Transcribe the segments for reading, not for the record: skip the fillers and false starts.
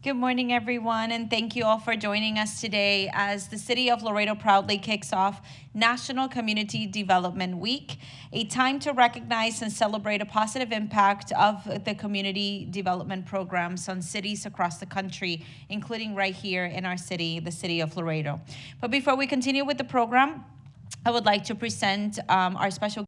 Good morning, everyone, and thank you all for joining us today as the City of Laredo proudly kicks off National Community Development Week, a time to recognize and celebrate a positive impact of the community development programs on cities across the country, including right here in our city, the City of Laredo. But before we continue with the program, I would like to present our special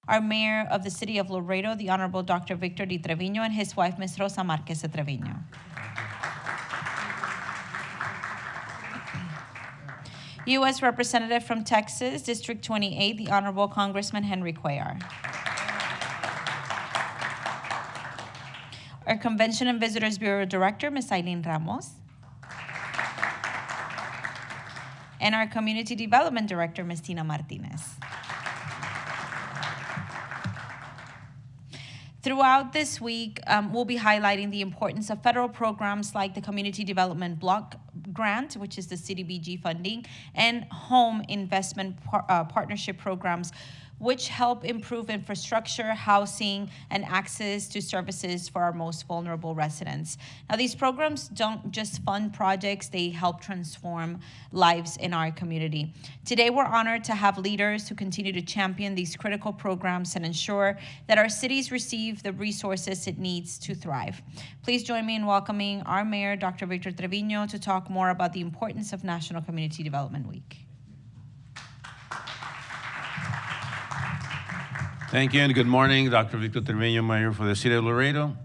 our mayor of the city of Laredo, the Honorable Dr. Victor Di Trevino, and his wife, Ms. Rosa Marquez de Trevino. U.S. Representative from Texas, District 28, the Honorable Congressman Henry Cuellar. Our Convention and Visitors Bureau Director, Ms. Eileen Ramos. And our Community Development Director, Ms. Tina Martinez. Throughout this week, we'll be highlighting the importance of federal programs like the Community Development Block Grant, which is the CDBG funding, and home investment partnership programs, which help improve infrastructure, housing, and access to services for our most vulnerable residents. Now, these programs don't just fund projects, they help transform lives in our community. Today, we're honored to have leaders who continue to champion these critical programs and ensure that our cities receive the resources it needs to thrive. Please join me in welcoming our mayor, Dr. Victor Trevino, to talk more about the importance of National Community Development Week. Thank you and good morning. Dr. Victor Trevino, Mayor for the City of Laredo.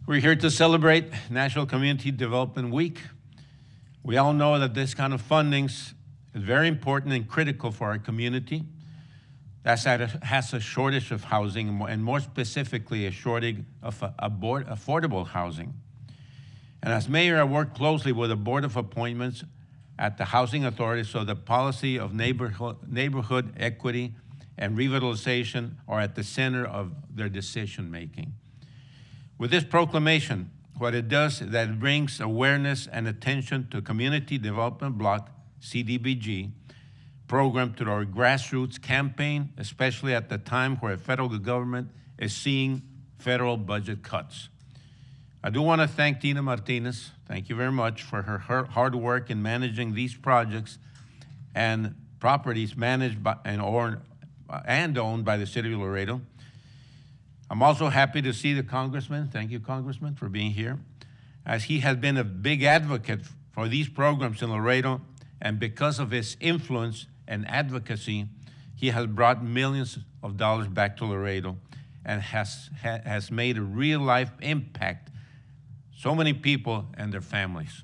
We're here to celebrate National Community Development Week. We all know that this kind of funding is very important and critical for our community. That has a shortage of housing, and more specifically, a shortage of affordable housing. And as mayor, I work closely with the Board of Appointments at the Housing Authority so the policy of neighborhood equity and revitalization are at the center of their decision-making. With this proclamation, what it does is that it brings awareness and attention to Community Development Block, CDBG, program to our grassroots campaign, especially at the time where the federal government is seeing federal budget cuts. I do want to thank Tina Martinez, thank you very much, for her hard work in managing these projects and properties managed by and owned by the City of Laredo. I'm also happy to see the Congressman. Thank you, Congressman, for being here, as he has been a big advocate for these programs in Laredo, and because of his influence and advocacy, he has brought millions of dollars back to Laredo and has made a real-life impact so many people and their families.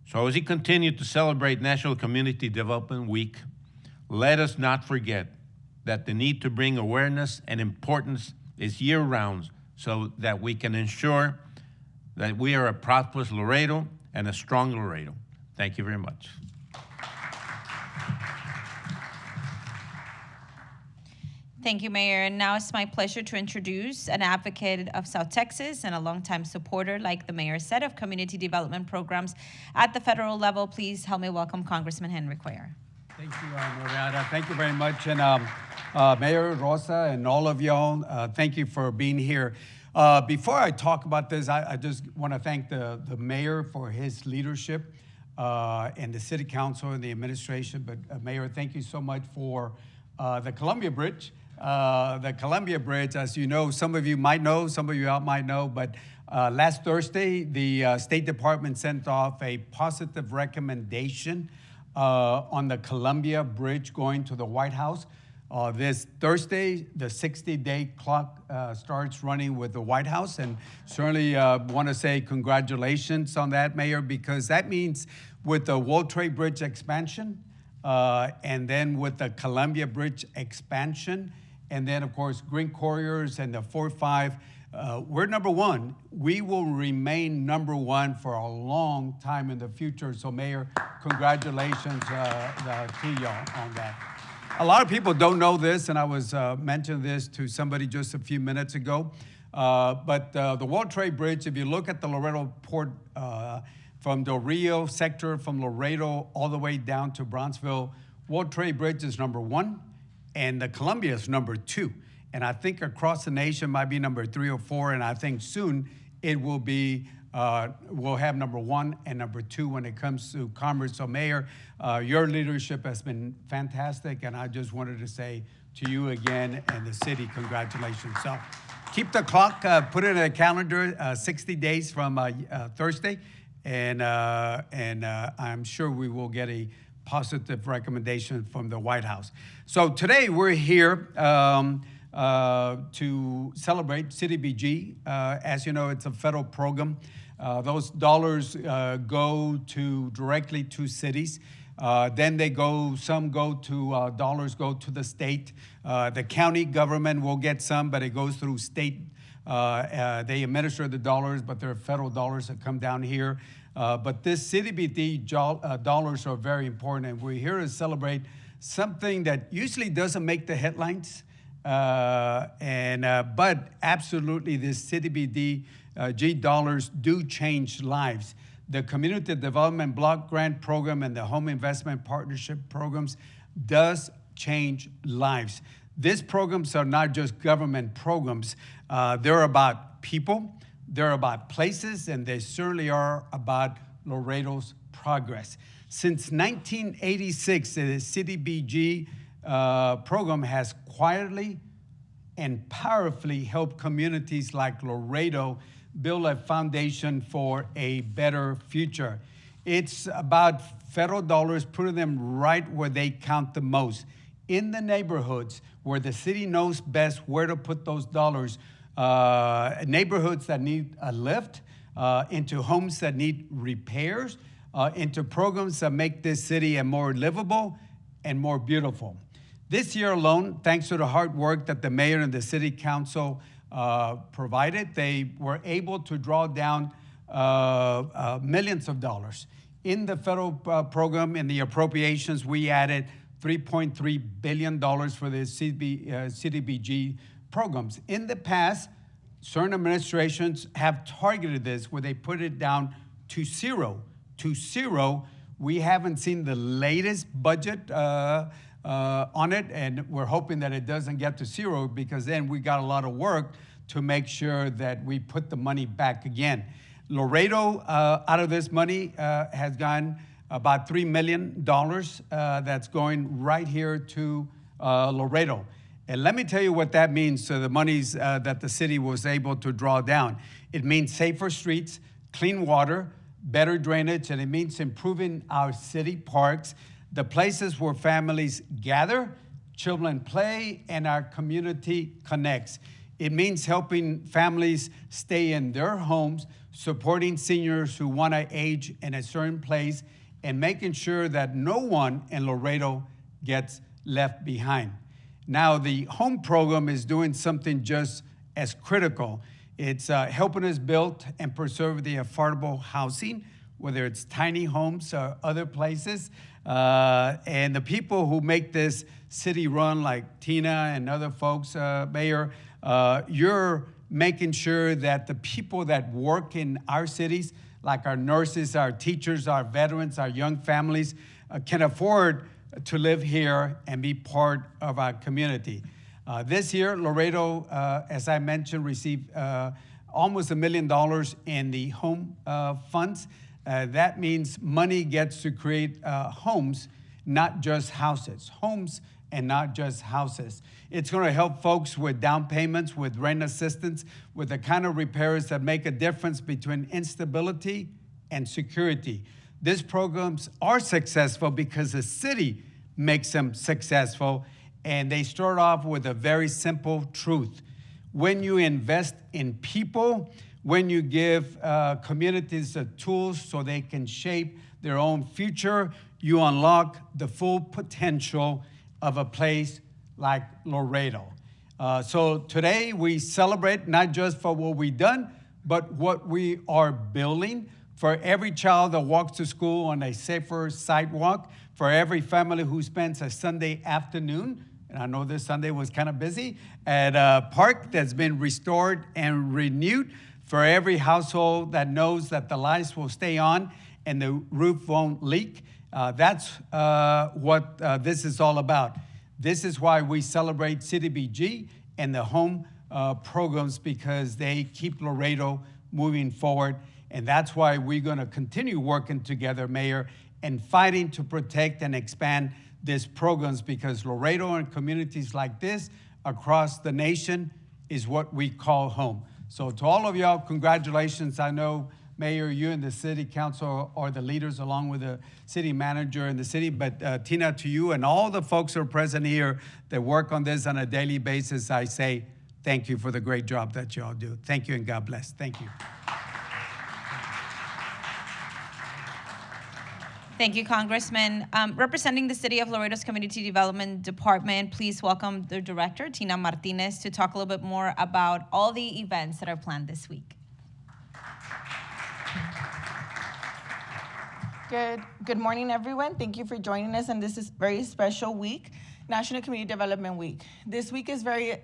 So as he continued to celebrate National Community Development Week, let us not forget that the need to bring awareness and importance is year-round so that we can ensure that we are a prosperous Laredo and a strong Laredo. Thank you very much. Thank you, Mayor. And now it's my pleasure to introduce an advocate of South Texas and a longtime supporter, like the mayor said, of community development programs at the federal level. Please help me welcome Congressman Henry Cuellar. Thank you, Mariana. Thank you very much. And Mayor Rosa and all of y'all, thank you for being here. Before I talk about this, I just want to thank the mayor for his leadership and the city council and the administration. But Mayor, thank you so much for the Columbia Bridge. The Columbia Bridge, as you know, some of you might know, some of you out might know, but last Thursday, the State Department sent off a positive recommendation on the Columbia Bridge going to the White House. This Thursday, the 60-day clock starts running with the White House, and certainly want to say congratulations on that, Mayor, because that means with the World Trade Bridge expansion, and then with the Columbia Bridge expansion, and then, of course, Green Corridors and the 4-5, we're number one. We will remain number one for a long time in the future. So, Mayor, congratulations to y'all on that. A lot of people don't know this, and I was mentioning this to somebody just a few minutes ago. But the World Trade Bridge, if you look at the Laredo port from Del Rio sector, from Laredo all the way down to Bronzeville, World Trade Bridge is number 1, and the Columbia is number 2. And I think across the nation might be number 3 or 4, and I think soon it will be, we'll have number 1 and number 2 when it comes to commerce. So Mayor, your leadership has been fantastic, and I just wanted to say to you again and the city, congratulations. So keep the clock, put it in a calendar, 60 days from Thursday, and I'm sure we will get a positive recommendation from the White House. So today we're here to celebrate CDBG. As you know, it's a federal program. Those dollars go directly to cities. Then they go, some go to, dollars go to the state. The county government will get some, but it goes through state. They administer the dollars, but there are federal dollars that come down here. But this CDBG dollars are very important, and we're here to celebrate something that usually doesn't make the headlines. But absolutely, this CDBG dollars do change lives. The Community Development Block Grant Program and the Home Investment Partnership Programs does change lives. These programs are not just government programs. They're about people, they're about places, and they certainly are about Laredo's progress. Since 1986, the CDBG program has quietly and powerfully helped communities like Laredo build a foundation for a better future. It's about federal dollars, putting them right where they count the most, in the neighborhoods where the city knows best where to put those dollars, neighborhoods that need a lift, into homes that need repairs, into programs that make this city a more livable and more beautiful. This year alone, thanks to the hard work that the mayor and the city council provided, they were able to draw down millions of dollars. In the federal program, in the appropriations, we added $3.3 billion for the CDBG programs. In the past, certain administrations have targeted this where they put it down to zero. We haven't seen the latest budget on it, and we're hoping that it doesn't get to zero, because then we got a lot of work to make sure that we put the money back again. Laredo, out of this money, has gotten about $3 million that's going right here to Laredo. And let me tell you what that means to the monies that the city was able to draw down. It means safer streets, clean water, better drainage, and it means improving our city parks, the places where families gather, children play, and our community connects. It means helping families stay in their homes, supporting seniors who want to age in a certain place, and making sure that no one in Laredo gets left behind. Now, the home program is doing something just as critical. It's helping us build and preserve the affordable housing, whether it's tiny homes or other places. And the people who make this city run, like Tina and other folks, Mayor, you're making sure that the people that work in our cities, like our nurses, our teachers, our veterans, our young families, can afford to live here and be part of our community. This year, Laredo, as I mentioned, received almost $1 million in the home funds. That means money gets to create homes, not just houses. Homes and not just houses. It's going to help folks with down payments, with rent assistance, with the kind of repairs that make a difference between instability and security. These programs are successful because the city makes them successful, and they start off with a very simple truth. When you invest in people, when you give communities the tools so they can shape their own future, you unlock the full potential of a place like Laredo. So today we celebrate not just for what we've done, but what we are building. For every child that walks to school on a safer sidewalk, for every family who spends a Sunday afternoon and I know this Sunday was kind of busy, at a park that's been restored and renewed for every household that knows that the lights will stay on and the roof won't leak. That's what this is all about. This is why we celebrate CDBG and the home programs, because they keep Laredo moving forward. And that's why we're going to continue working together, Mayor, and fighting to protect and expand these programs, because Laredo and communities like this across the nation is what we call home. So to all of y'all, congratulations. I know, Mayor, you and the city council are the leaders along with the city manager and the city, but Tina, to you and all the folks who are present here that work on this on a daily basis, I say thank you for the great job that y'all do. Thank you and God bless. Thank you. Thank you, Congressman. Representing the City of Laredo's Community Development Department, please welcome the director, Tina Martinez, to talk a little bit more about all the events that are planned this week. Good morning, everyone. Thank you for joining us on this very special week, National Community Development Week. This week is very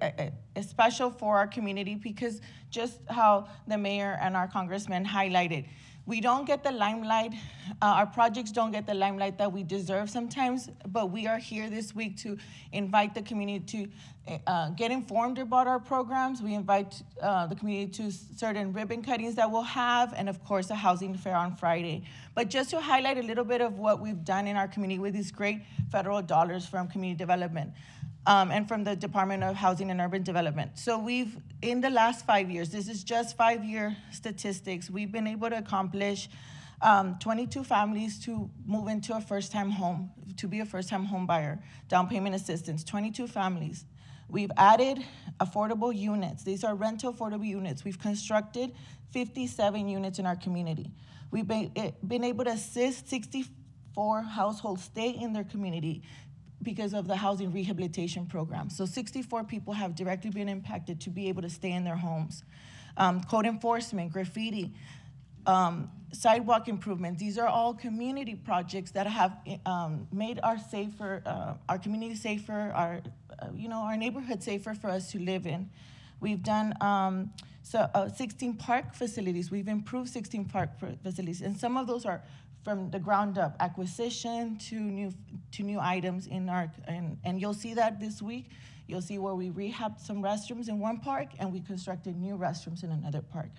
special for our community because just how the mayor and our congressman highlighted, we don't get the limelight, our projects don't get the limelight that we deserve sometimes, but we are here this week to invite the community to get informed about our programs. We invite the community to certain ribbon cuttings that we'll have, and of course, a housing fair on Friday. But just to highlight a little bit of what we've done in our community with these great federal dollars from community development. And from the Department of Housing and Urban Development. So we've, in the last 5 years, this is just 5-year statistics, we've been able to accomplish 22 families to move into a first-time home, to be a first-time home buyer, down payment assistance, 22 families. We've added affordable units. These are rental affordable units. We've constructed 57 units in our community. We've been able to assist 64 households stay in their community because of the housing rehabilitation program. So 64 people have directly been impacted to be able to stay in their homes. Code enforcement, graffiti, sidewalk improvements. These are all community projects that have made our community safer, our neighborhood safer for us to live in. We've done 16 park facilities. We've improved 16 park facilities, and some of those are from the ground up, acquisition to new items in our, and you'll see that this week. You'll see where we rehabbed some restrooms in one park and we constructed new restrooms in another park.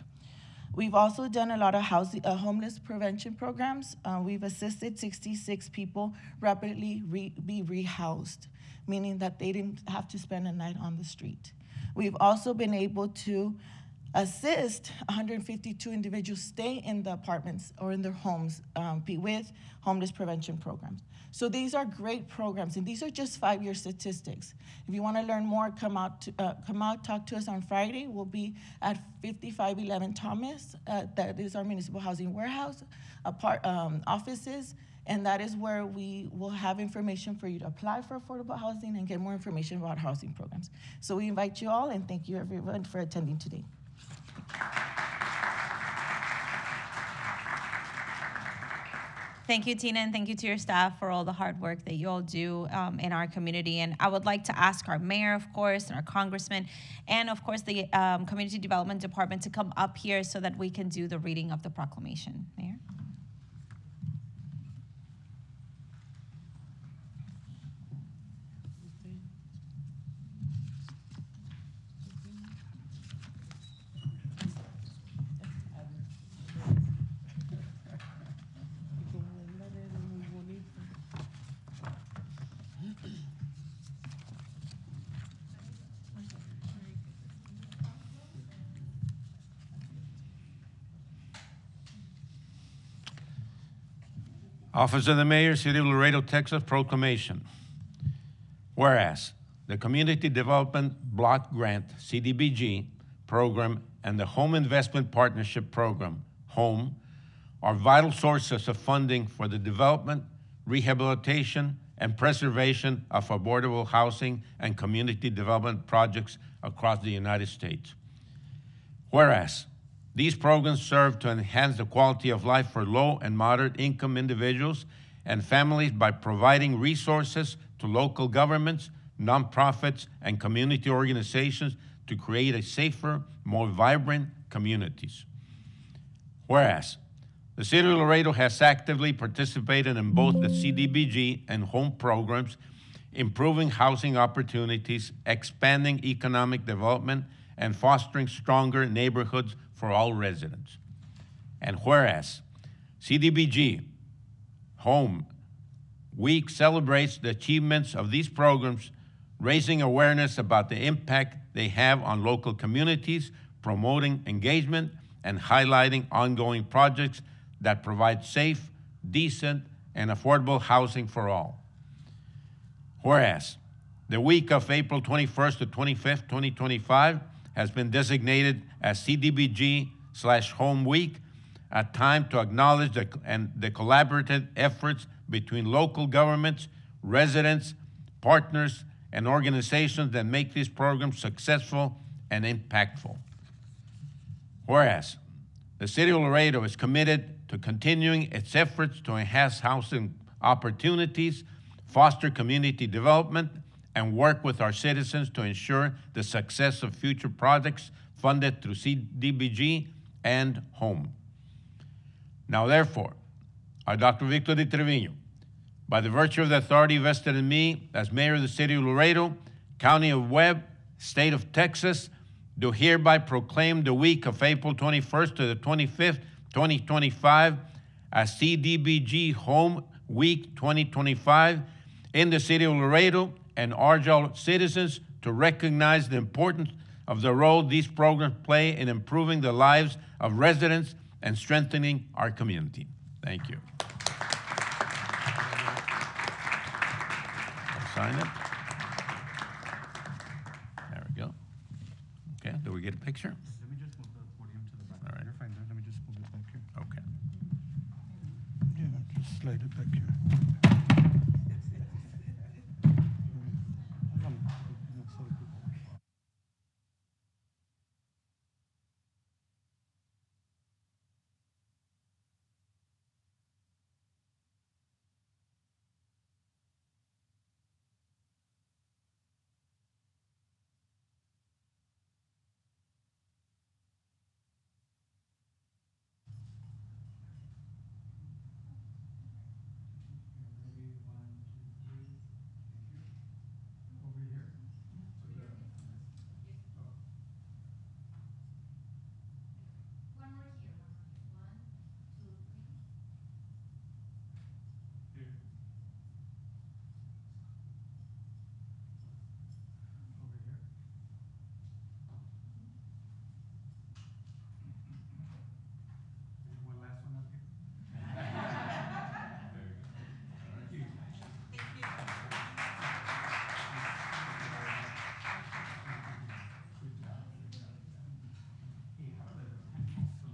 We've also done a lot of homeless prevention programs. We've assisted 66 people rapidly be rehoused, meaning that they didn't have to spend a night on the street. We've also been able to assist 152 individuals stay in the apartments or in their homes with homeless prevention programs. So these are great programs, and these are just 5-year statistics. If you want to learn more, come out, talk to us on Friday. We'll be at 5511 Thomas. That is our municipal housing warehouse, offices, and that is where we will have information for you to apply for affordable housing and get more information about housing programs. So we invite you all, and thank you everyone for attending today. Thank you, Tina, and thank you to your staff for all the hard work that you all do in our community. And I would like to ask our mayor, of course, and our congressman, and of course the Community Development Department to come up here so that we can do the reading of the proclamation. Mayor? Office of the Mayor, City of Laredo, Texas, Proclamation. Whereas the Community Development Block Grant, CDBG, program and the Home Investment Partnership Program, HOME, are vital sources of funding for the development, rehabilitation, and preservation of affordable housing and community development projects across the United States. Whereas these programs serve to enhance the quality of life for low and moderate income individuals and families by providing resources to local governments nonprofits, and community organizations to create a safer, more vibrant communities. Whereas, the City of Laredo has actively participated in both the CDBG and home programs, improving housing opportunities, expanding economic development, and fostering stronger neighborhoods for all residents. And whereas, CDBG Home Week celebrates the achievements of these programs, raising awareness about the impact they have on local communities, promoting engagement, and highlighting ongoing projects that provide safe, decent, and affordable housing for all. Whereas, the week of April 21st to 25th, 2025 has been designated as CDBG/Home Week, a time to acknowledge the collaborative efforts between local governments, residents, partners, and organizations that make these programs successful and impactful. Whereas, the City of Laredo is committed to continuing its efforts to enhance housing opportunities, foster community development, and work with our citizens to ensure the success of future projects funded through CDBG and HOME. Now, therefore, I, Dr. Victor de Treviño, by the virtue of the authority vested in me as Mayor of the City of Laredo, County of Webb, State of Texas, do hereby proclaim the week of April 21st to the 25th, 2025 as CDBG Home Week 2025 in the City of Laredo, and urge all citizens to recognize the importance of the role these programs play in improving the lives of residents and strengthening our community. Thank you. Sign it. There we go. Okay, do we get a picture? Let me just move the podium to the back. All right. You're fine. Let me just move it back here. Okay. Yeah, just slide it back here.